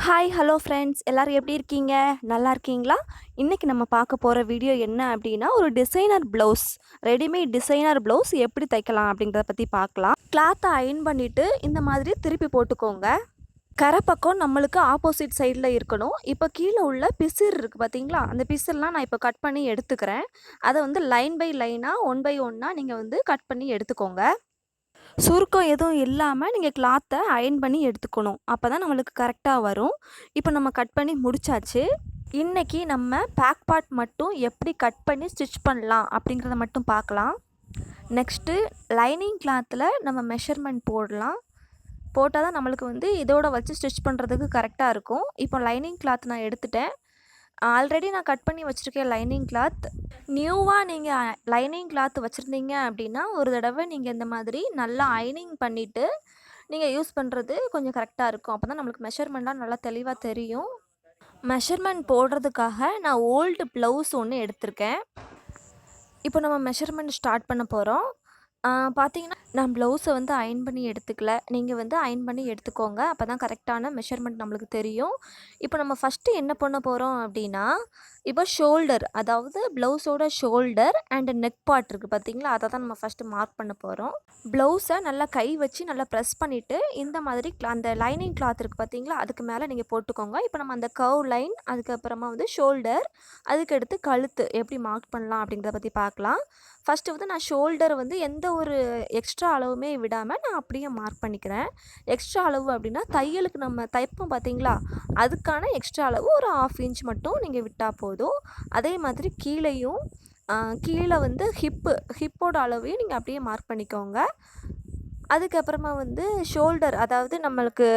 Hi hello friends எல்லோரும் எப்படி இருக்கீங்க? நல்லா இருக்கீங்களா? இன்றைக்கி நம்ம பார்க்க போகிற வீடியோ என்ன அப்படின்னா, ஒரு designer blouse, readymade designer blouse எப்படி தைக்கலாம் அப்படிங்கிறத பற்றி பார்க்கலாம். கிளாத்தை அயர்ன் பண்ணிவிட்டு இந்த மாதிரி திருப்பி போட்டுக்கோங்க. கரை பக்கம் நம்மளுக்கு ஆப்போசிட் சைடில் இருக்கணும். இப்போ கீழே உள்ள பிசிறு இருக்குது பார்த்தீங்களா, அந்த பிசிறுலாம் நான் இப்போ கட் பண்ணி எடுத்துக்கிறேன். அதை வந்து லைன் பை லைனாக ஒன் பை ஒன்னாக நீங்கள் வந்து கட் பண்ணி எடுத்துக்கோங்க. சுருக்கம் எதுவும் இல்லாமல் நீங்கள் கிளாத்தை அயர்ன் பண்ணி எடுத்துக்கணும். அப்போ தான் நம்மளுக்கு கரெக்டாக வரும். இப்போ நம்ம கட் பண்ணி முடிச்சாச்சு. இன்றைக்கி நம்ம பேக் பார்ட் மட்டும் எப்படி கட் பண்ணி ஸ்டிச் பண்ணலாம் அப்படிங்கிறத மட்டும் பார்க்கலாம். நெக்ஸ்ட்டு லைனிங் கிளாத்தில் நம்ம மெஷர்மெண்ட் போடலாம். போட்டால் தான் நம்மளுக்கு வந்து இதோட வச்சு ஸ்டிச் பண்ணுறதுக்கு கரெக்டாக இருக்கும். இப்போ லைனிங் கிளாத் நான் எடுத்துட்டேன். ஆல்ரெடி நான் கட் பண்ணி வச்சுருக்கேன் லைனிங் கிளாத். நியூவாக நீங்கள் லைனிங் கிளாத் வச்சுருந்தீங்க அப்படின்னா, ஒரு தடவை நீங்கள் இந்த மாதிரி நல்லா அயனிங் பண்ணிவிட்டு நீங்கள் யூஸ் பண்ணுறது கொஞ்சம் கரெக்டாக இருக்கும். அப்போ தான் நம்மளுக்கு மெஷர்மெண்ட்லாம் நல்லா தெளிவாக தெரியும். மெஷர்மெண்ட் போடுறதுக்காக நான் ஓல்டு ப்ளவுஸ் ஒன்று எடுத்திருக்கேன். இப்போ நம்ம மெஷர்மெண்ட் ஸ்டார்ட் பண்ண போகிறோம். பார்த்தீங்கன்னா, நான் ப்ளவுஸை வந்து அயர்ன் பண்ணி எடுத்துக்கல. நீங்கள் வந்து அயர்ன் பண்ணி எடுத்துக்கோங்க. அப்போ தான் கரெக்டான மெஷர்மெண்ட் நம்மளுக்கு தெரியும். இப்போ நம்ம ஃபஸ்ட்டு என்ன பண்ண போகிறோம் அப்படின்னா, இப்போ ஷோல்டர், அதாவது ப்ளவுஸோட ஷோல்டர் அண்ட் நெக் பார்ட் இருக்குது பார்த்தீங்களா, அதை தான் நம்ம ஃபஸ்ட்டு மார்க் பண்ண போகிறோம். ப்ளவுஸை நல்லா கை வச்சு நல்லா ப்ரெஸ் பண்ணிவிட்டு இந்த மாதிரி அந்த லைனிங் கிளாத் இருக்குது பார்த்தீங்களா, அதுக்கு மேலே நீங்கள் போட்டுக்கோங்க. இப்போ நம்ம அந்த கர்வ் லைன், அதுக்கப்புறமா வந்து ஷோல்டர், அதுக்கடுத்து கழுத்து எப்படி மார்க் பண்ணலாம் அப்படிங்கிறத பற்றி பார்க்கலாம். ஃபஸ்ட்டு வந்து நான் ஷோல்டர் வந்து எந்த ஒரு எக்ஸ்ட்ரா அளவுமே விடாமல் நான் அப்படியே மார்க் பண்ணிக்கிறேன். எக்ஸ்ட்ரா அளவு அப்படின்னா தையலுக்கு நம்ம தைப்போம் பார்த்தீங்களா, அதுக்கான எக்ஸ்ட்ரா அளவு ஒரு 1/2 இன்ச் மட்டும் நீங்கள் விட்டால் போதும். அதே மாதிரி கீழேயும் கீழே வந்து ஹிப்போட அளவையும் நீங்கள் அப்படியே மார்க் பண்ணிக்கோங்க. அதுக்கப்புறமா வந்து ஷோல்டர், அதாவது நம்மளுக்கு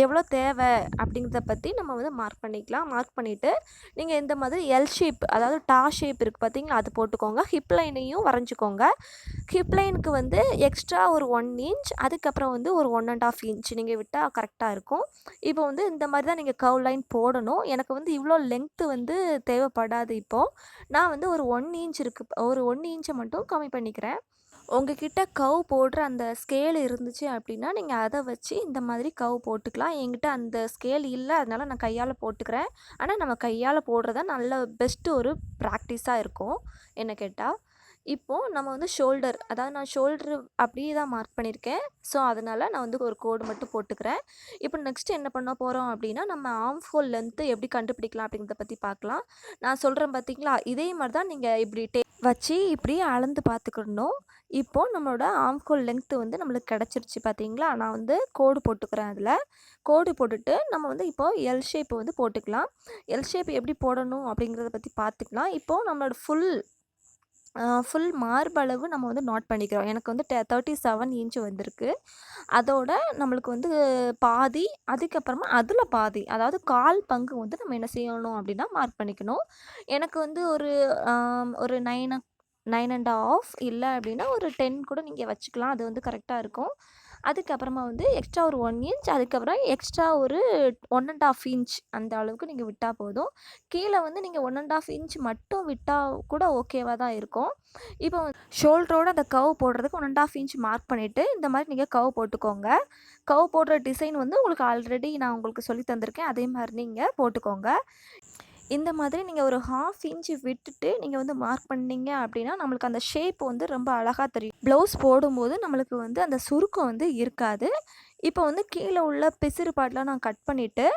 எவ்வளோ தேவை அப்படிங்கிறத பற்றி நம்ம வந்து மார்க் பண்ணிக்கலாம். மார்க் பண்ணிவிட்டு நீங்கள் இந்த மாதிரி எல் ஷேப், அதாவது டா ஷேப் இருக்குது பார்த்தீங்களா, அது போட்டுக்கோங்க. ஹிப் லைனையும் வரைஞ்சிக்கோங்க. ஹிப் லைனுக்கு வந்து எக்ஸ்ட்ரா ஒரு 1 இன்ச், அதுக்கப்புறம் வந்து ஒரு 1 1/2 இன்ச் நீங்கள் விட்டால் கரெக்டாக இருக்கும். இப்போ வந்து இந்த மாதிரி தான் நீங்கள் கர்வ் லைன் போடணும். எனக்கு வந்து இவ்வளோ லென்த்து வந்து தேவைப்படாது. இப்போது நான் வந்து ஒரு 1 இன்ச் இருக்குது, ஒரு 1 இன்ச்சை மட்டும் கம்மி பண்ணிக்கிறேன். உங்ககிட்ட கர்வ் போடுற அந்த ஸ்கேல் இருந்துச்சு அப்படின்னா, நீங்கள் அதை வச்சு இந்த மாதிரி கர்வ் போட்டுக்கலாம். என்கிட்ட அந்த ஸ்கேல் இல்லை, அதனால் நான் கையால் போட்டுக்கிறேன். ஆனால் நம்ம கையால் போடுறது தான் நல்ல பெஸ்ட்டு ஒரு ப்ராக்டிஸாக இருக்கும் என்ன கேட்டால். இப்போது நம்ம வந்து ஷோல்டர், அதாவது நான் ஷோல்ட்ரு அப்படியே தான் மார்க் பண்ணியிருக்கேன். ஸோ அதனால் நான் வந்து ஒரு கோடு மட்டும் போட்டுக்கிறேன். இப்போ நெக்ஸ்ட்டு என்ன பண்ண போகிறோம் அப்படின்னா, நம்ம ஆர்ம் ஹோல் லென்த்து எப்படி கண்டுபிடிக்கலாம் அப்படிங்கிறத பற்றி பார்க்கலாம். நான் சொல்கிறேன் பார்த்தீங்களா, இதே மாதிரி தான் நீங்கள் இப்படி வச்சு இப்படி அளந்து பார்த்துக்கிடணும். இப்போது நம்மளோட ஆர்ம் ஹோல் லென்த்து வந்து நம்மளுக்கு கிடச்சிருச்சு பார்த்தீங்களா. நான் வந்து கோடு போட்டுக்கிறேன். அதில் கோடு போட்டுட்டு நம்ம வந்து இப்போது எல் ஷேப் வந்து போட்டுக்கலாம். எல் ஷேப் எப்படி போடணும் அப்படிங்கிறத பற்றி பார்த்துக்கலாம். இப்போது நம்மளோட ஃபுல் மார்பளவு நம்ம வந்து நோட் பண்ணிக்கிறோம். எனக்கு வந்து 37 இன்ச் வந்திருக்கு. அதோட நம்மளுக்கு வந்து பாதி, அதுக்கப்புறமா அதில் பாதி, அதாவது 1/4 பங்கு வந்து நம்ம என்ன செய்யணும் அப்படின்னா மார்க் பண்ணிக்கணும். எனக்கு வந்து ஒரு 9 1/2 இல்லை அப்படின்னா ஒரு 10 கூட நீங்கள் வச்சுக்கலாம். அது வந்து கரெக்டாக இருக்கும். அதுக்கப்புறமா வந்து எக்ஸ்ட்ரா ஒரு 1 இன்ச், அதுக்கப்புறம் எக்ஸ்ட்ரா ஒரு 1 1/2 இன்ச் அந்த அளவுக்கு நீங்கள் விட்டால் போதும். கீழே வந்து நீங்கள் 1 1/2 இன்ச் மட்டும் விட்டால் கூட ஓகேவாக தான் இருக்கும். இப்போ ஷோல்டரோட அந்த கர்வ் போடுறதுக்கு 1 1/2 இன்ச் மார்க் பண்ணிவிட்டு இந்த மாதிரி நீங்கள் கர்வ் போட்டுக்கோங்க. கர்வ் போடுற டிசைன் வந்து உங்களுக்கு ஆல்ரெடி நான் உங்களுக்கு சொல்லி தந்திருக்கேன். அதே மாதிரி நீங்கள் போட்டுக்கோங்க. இந்த மாதிரி நீங்கள் ஒரு 1/2 இன்ச் விட்டுட்டு நீங்கள் வந்து மார்க் பண்ணீங்க அப்படின்னா, நம்மளுக்கு அந்த ஷேப் வந்து ரொம்ப அழகாக தெரியும். ப்ளவுஸ் போடும்போது நம்மளுக்கு வந்து அந்த சுருக்கம் வந்து இருக்காது. இப்போ வந்து கீழே உள்ள பிசிறு பார்ட்லாம் நான் கட் பண்ணிவிட்டு,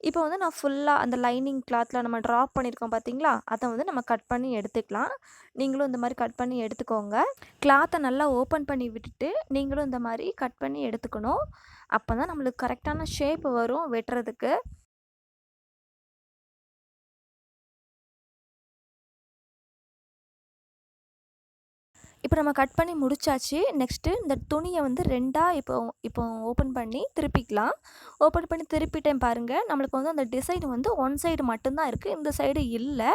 இப்போ வந்து நான் ஃபுல்லாக அந்த லைனிங் கிளாத்தில் நம்ம ட்ராப் பண்ணியிருக்கோம் பார்த்தீங்களா, அதை வந்து நம்ம கட் பண்ணி எடுத்துக்கலாம். நீங்களும் இந்த மாதிரி கட் பண்ணி எடுத்துக்கோங்க. கிளாத்தை நல்லா ஓப்பன் பண்ணி விட்டுட்டு நீங்களும் இந்த மாதிரி கட் பண்ணி எடுத்துக்கணும். அப்போ தான் நம்மளுக்கு கரெக்டான ஷேப் வரும் வெட்டுறதுக்கு. இப்போ நம்ம கட் பண்ணி முடிச்சாச்சு. நெக்ஸ்ட்டு இந்த துணியை வந்து 2ஆக இப்போ ஓப்பன் பண்ணி திருப்பிக்கலாம். ஓப்பன் பண்ணி திருப்பிட்டேன் பாருங்கள். நம்மளுக்கு வந்து அந்த டிசைன் வந்து ஒன் சைடு மட்டும்தான் இருக்குது, இந்த சைடு இல்லை.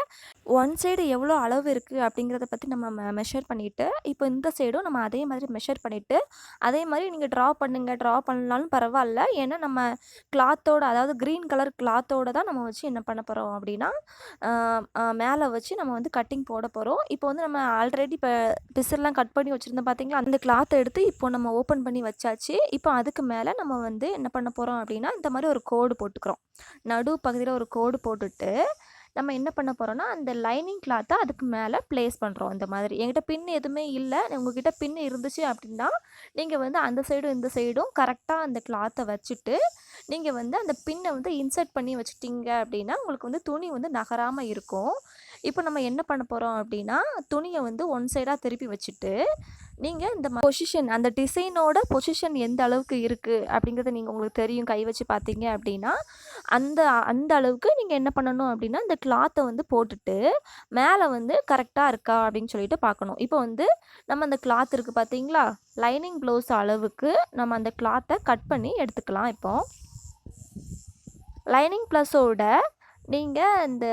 ஒன் சைடு எவ்வளோ அளவு இருக்குது அப்படிங்கிறத பற்றி நம்ம மெஷர் பண்ணிவிட்டு, இப்போ இந்த சைடும் நம்ம அதே மாதிரி மெஷர் பண்ணிவிட்டு, அதே மாதிரி நீங்கள் ட்ரா பண்ணலனாலும் பரவாயில்ல. ஏன்னா நம்ம கிளாத்தோட, அதாவது க்ரீன் கலர் கிளாத்தோட தான் நம்ம வச்சு என்ன பண்ண போகிறோம் அப்படின்னா, மேலே வச்சு நம்ம வந்து கட்டிங் போட போகிறோம். இப்போ வந்து நம்ம ஆல்ரெடி இப்போ பீஸெல்லாம் கட் பண்ணி வச்சுருந்தோம் பார்த்தீங்களா, அந்த கிளாத்தை எடுத்து இப்போ நம்ம ஓப்பன் பண்ணி வச்சாச்சு. இப்போ அதுக்கு மேலே நம்ம வந்து என்ன பண்ண போகிறோம் அப்படின்னா, இந்த மாதிரி ஒரு கோடு போட்டுக்கிறோம். நடு பகுதியில் ஒரு கோடு போட்டுட்டு நம்ம என்ன பண்ண போகிறோம்னா, அந்த லைனிங் கிளாத்தை அதுக்கு மேலே ப்ளேஸ் பண்ணுறோம். இந்த மாதிரி என்கிட்ட பின் எதுவுமே இல்லை, உங்ககிட்ட பின் இருந்துச்சு அப்படின்னா நீங்கள் வந்து அந்த சைடும் இந்த சைடும் கரெக்டாக அந்த கிளாத்தை வச்சுட்டு நீங்கள் வந்து அந்த பின்னை வந்து இன்சர்ட் பண்ணி வச்சுட்டிங்க அப்படின்னா உங்களுக்கு வந்து துணி வந்து நகராமல் இருக்கும். இப்போ நம்ம என்ன பண்ண போகிறோம் அப்படின்னா, துணியை வந்து ஒன் சைடாக திருப்பி வச்சுட்டு நீங்கள் இந்த பொசிஷன், அந்த டிசைனோட பொசிஷன் எந்த அளவுக்கு இருக்குது அப்படிங்கிறத நீங்கள் உங்களுக்கு தெரியும் கை வச்சு பார்த்தீங்க அப்படின்னா, அந்த அந்த அளவுக்கு நீங்கள் என்ன பண்ணணும் அப்படின்னா, இந்த கிளாத்தை வந்து போட்டுட்டு மேலே வந்து கரெக்டாக இருக்கா அப்படின்னு சொல்லிட்டு பார்க்கணும். இப்போ வந்து நம்ம அந்த கிளாத் இருக்குது பார்த்தீங்களா, லைனிங் ப்ளவுஸ் அளவுக்கு நம்ம அந்த கிளாத்தை கட் பண்ணி எடுத்துக்கலாம். இப்போ லைனிங் ப்ளஸோட நீங்கள் இந்த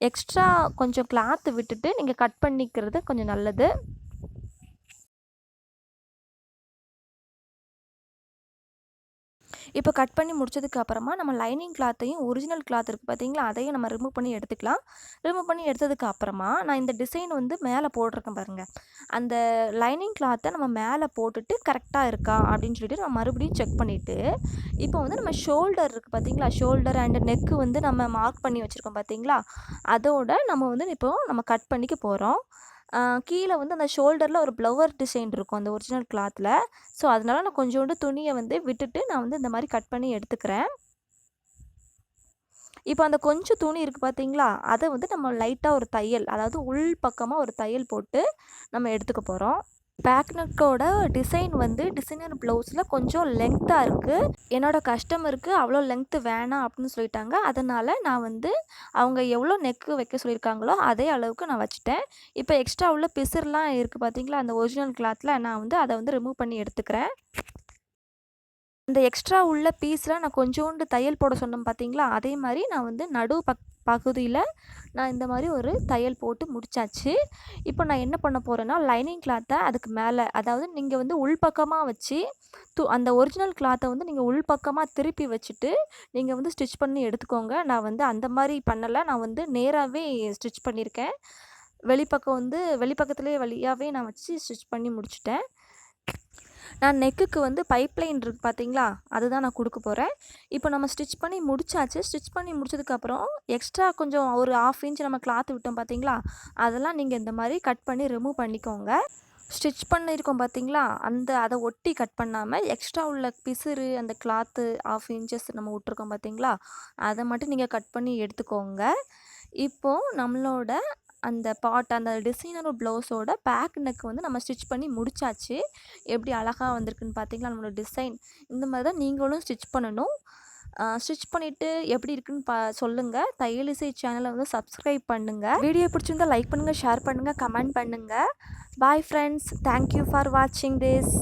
எக்ஸ்ட்ரா கொஞ்சம் கிளாத்து விட்டுட்டு நீங்கள் கட் பண்ணிக்கிறது கொஞ்சம் நல்லது. இப்போ கட் பண்ணி முடிச்சதுக்கு அப்புறமா நம்ம லைனிங் கிளாத்தையும் ஒரிஜினல் கிளாத் இருக்குது பார்த்தீங்களா, அதையும் நம்ம ரிமூவ் பண்ணி எடுத்துக்கலாம். ரிமூவ் பண்ணி எடுத்ததுக்கு அப்புறமா நான் இந்த டிசைன் வந்து மேலே போட்டிருக்கேன் பாருங்கள், அந்த லைனிங் கிளாத்தை நம்ம மேலே போட்டுட்டு கரெக்டாக இருக்கா அப்படின்னு சொல்லிட்டு நம்ம மறுபடியும் செக் பண்ணிவிட்டு இப்போ வந்து நம்ம ஷோல்டர் இருக்குது பார்த்தீங்களா, ஷோல்டர் அண்ட் நெக்கு வந்து நம்ம மார்க் பண்ணி வச்சுருக்கோம் பார்த்தீங்களா, அதோட நம்ம வந்து இப்போது நம்ம கட் பண்ணிக்க போகிறோம். கீழே வந்து அந்த ஷோல்டரில் ஒரு ப்ளவர் டிசைன் இருக்கும் அந்த ஒரிஜினல் கிளாத்தில். ஸோ அதனால நான் கொஞ்சோண்டு துணியை வந்து விட்டுட்டு நான் வந்து இந்த மாதிரி கட் பண்ணி எடுத்துக்கிறேன். இப்போ அந்த கொஞ்சம் துணி இருக்குது பார்த்தீங்களா, அதை வந்து நம்ம லைட்டாக ஒரு தையல், அதாவது உள் பக்கமாக ஒரு தையல் போட்டு நம்ம எடுத்துக்க போகிறோம். பேக் நெக்கோட டிசைன் வந்து டிசைனர் ப்ளவுஸில் கொஞ்சம் லென்த்தாக இருக்குது. என்னோடய கஸ்டமருக்கு அவ்வளோ லென்த்து வேணாம் அப்படின்னு சொல்லிட்டாங்க. அதனால் நான் வந்து அவங்க எவ்வளோ நெக்கு வைக்க சொல்லியிருக்காங்களோ அதே அளவுக்கு நான் வச்சுட்டேன். இப்போ எக்ஸ்ட்ரா உள்ள பிசுறுலாம் இருக்குது பார்த்தீங்களா, அந்த ஒரிஜினல் கிளாத்தில் நான் வந்து அதை வந்து ரிமூவ் பண்ணி எடுத்துக்கிறேன். அந்த எக்ஸ்ட்ரா உள்ள பீஸில் நான் கொஞ்சோண்டு தையல் போட சொன்னேன் பார்த்தீங்களா, அதே மாதிரி நான் வந்து நடு பகுதியில் நான் இந்த மாதிரி ஒரு தையல் போட்டு முடிச்சாச்சு. இப்போ நான் என்ன பண்ண போகிறேன்னா, லைனிங் கிளாத்தை அதுக்கு மேலே, அதாவது நீங்கள் வந்து உள்பக்கமாக வச்சு அந்த ஒரிஜினல் கிளாத்தை வந்து நீங்கள் உள்பக்கமாக திருப்பி வச்சுட்டு நீங்கள் வந்து ஸ்டிச் பண்ணி எடுத்துக்கோங்க. நான் வந்து அந்த மாதிரி பண்ணலை, நான் வந்து நேராகவே ஸ்டிச் பண்ணியிருக்கேன். வெளிப்பக்கத்துலேயே வழியாகவே நான் வச்சு ஸ்டிச் பண்ணி முடிச்சிட்டேன். நான் நெக்குக்கு வந்து பைப்லைன் இருக்குது பார்த்தீங்களா, அதுதான் நான் கொடுக்க போகிறேன். இப்போ நம்ம ஸ்டிச் பண்ணி முடிச்சாச்சு. ஸ்டிச் பண்ணி முடிச்சதுக்கப்புறம் எக்ஸ்ட்ரா கொஞ்சம் ஒரு 1/2 இன்ச் நம்ம கிளாத் விட்டோம் பார்த்தீங்களா, அதெல்லாம் நீங்கள் இந்த மாதிரி கட் பண்ணி ரிமூவ் பண்ணிக்கோங்க. ஸ்டிச் பண்ணியிருக்கோம் பார்த்தீங்களா, அதை ஒட்டி கட் பண்ணாமல் எக்ஸ்ட்ரா உள்ள பிசுறு அந்த கிளாத்து 1/2 இன்ச்சஸ் நம்ம விட்ருக்கோம் பார்த்தீங்களா, அதை மட்டும் நீங்கள் கட் பண்ணி எடுத்துக்கோங்க. இப்போது நம்மளோட அந்த டிசைனர் ப்ளவுஸோட பேக் நெக் வந்து நம்ம ஸ்டிச் பண்ணி முடிச்சாச்சு. எப்படி அழகாக வந்திருக்குன்னு பார்த்தீங்களா நம்மளோட டிசைன். இந்த மாதிரி தான் நீங்களும் ஸ்டிச் பண்ணணும். ஸ்டிச் பண்ணிவிட்டு எப்படி இருக்குன்னு சொல்லுங்கள். தையலிசை சேனலை வந்து சப்ஸ்கிரைப் பண்ணுங்கள். வீடியோ பிடிச்சிருந்தால் லைக் பண்ணுங்கள், ஷேர் பண்ணுங்கள், கமெண்ட் பண்ணுங்கள். பாய் ஃப்ரெண்ட்ஸ், தேங்க்யூ ஃபார் வாட்சிங் திஸ்.